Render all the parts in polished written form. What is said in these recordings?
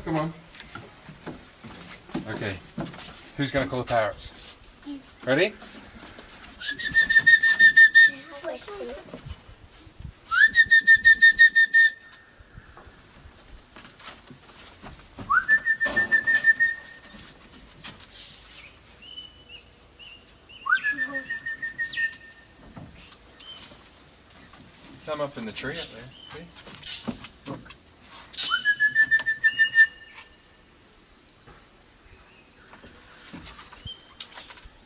Come on. Okay. Who's going to call the parrots? Ready? Some up in the tree up there, see? Look.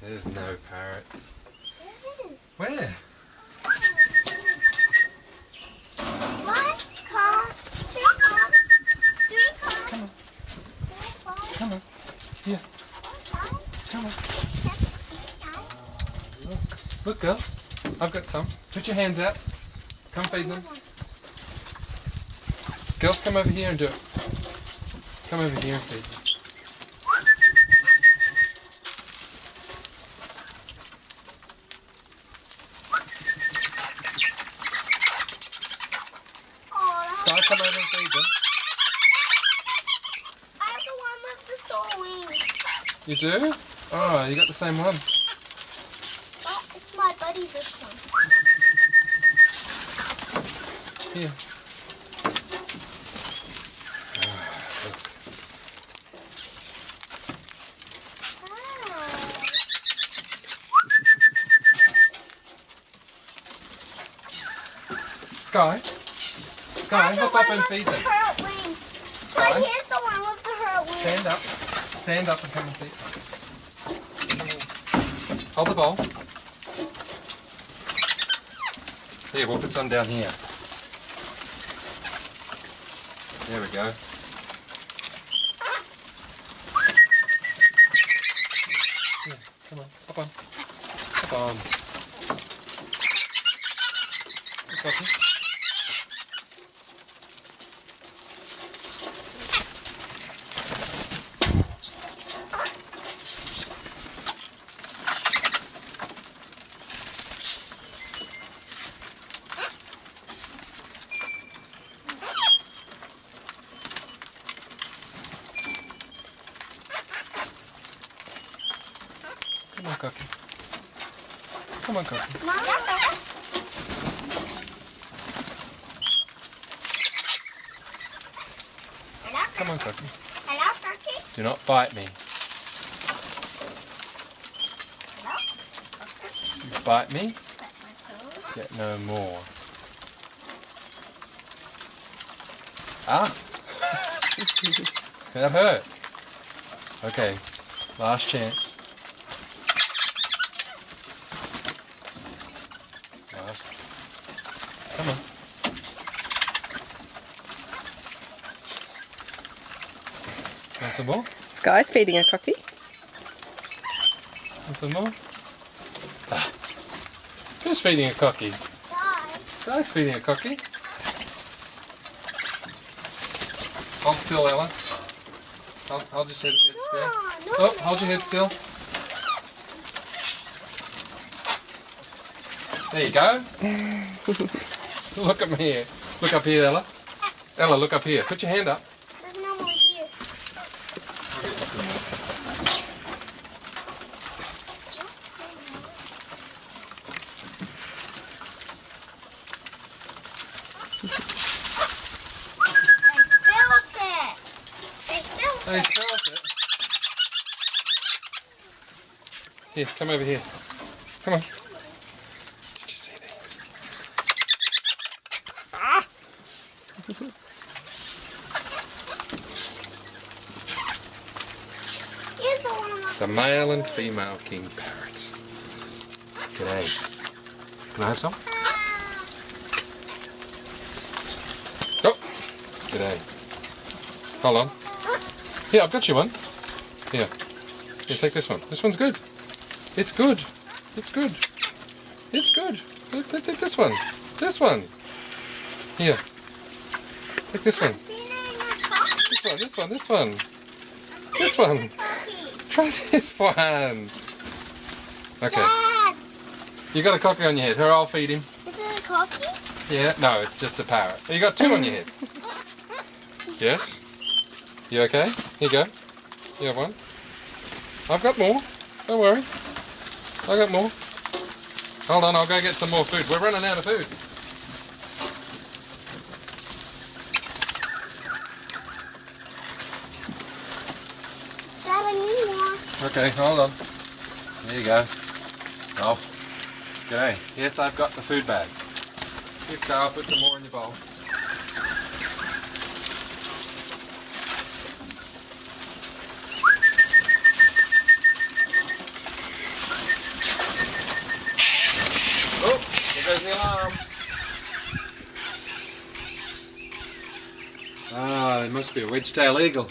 There's no parrots. There is. Where? What? Car? Three cars? Three cars? Come on. Three cars? Come on. Here. Come on. Look, girls. I've got some. Put your hands out. Come feed them. Girls, come over here and do it. Come over here and feed them. Sky, come over and feed them. I have the one with the sore wings. You do? Oh, you got the same one. But it's my buddy's this one. Here. Sky? Sky, hop up and feed them. Hurt wings. Sky? But here's the one with the hurt wings. Stand up. Stand up and come and feed them. Hold the bowl. Here, we'll put some down here. There we go. Here, come on, hop on. Hop on. Got you. Come on, Cookie. Come on, Cookie. Mama. Come on, Cookie. Hello, Cookie. Do not bite me. Hello. You bite me, Put my toes. get no more. Ah! That hurt. Okay, last chance. Last. Come on. Want some more? Sky's feeding a cocky. Want some more? Ah. Who's feeding a cocky? Bye. Sky's feeding a cocky. Hold still, Ella. Hold your head still. No, Oh, hold your head still. There you go. Look at me here. Look up here, Ella. Ella, look up here. Put your hand up. There's no more here. They felt it. Here, come over here. Come on. Did you see these? Ah! Here's the one with The male and female king parrot. G'day. Can I have some? Oh! G'day. Hold on. Here, I've got you one. Here. Here, take this one. This one's good. It's good. It's good. It's good. Take this one. This one. Here. Take this one. This one. This one. This one. This one. Try this one. Okay. Dad, You got a cocky on your head. Here, I'll feed him. is it a cocky? Yeah. No, it's just a parrot. You got two on your head. Yes. You okay? Here you go. You have one. I've got more. Don't worry. I got more. Hold on, I'll go get some more food. We're running out of food. Dad, I need more. Okay, hold on. There you go. Oh, g'day. Yes, I've got the food bag. Just go, I'll put some more in your bowl. Oh, there goes the alarm. Ah, there must be a wedge-tail eagle.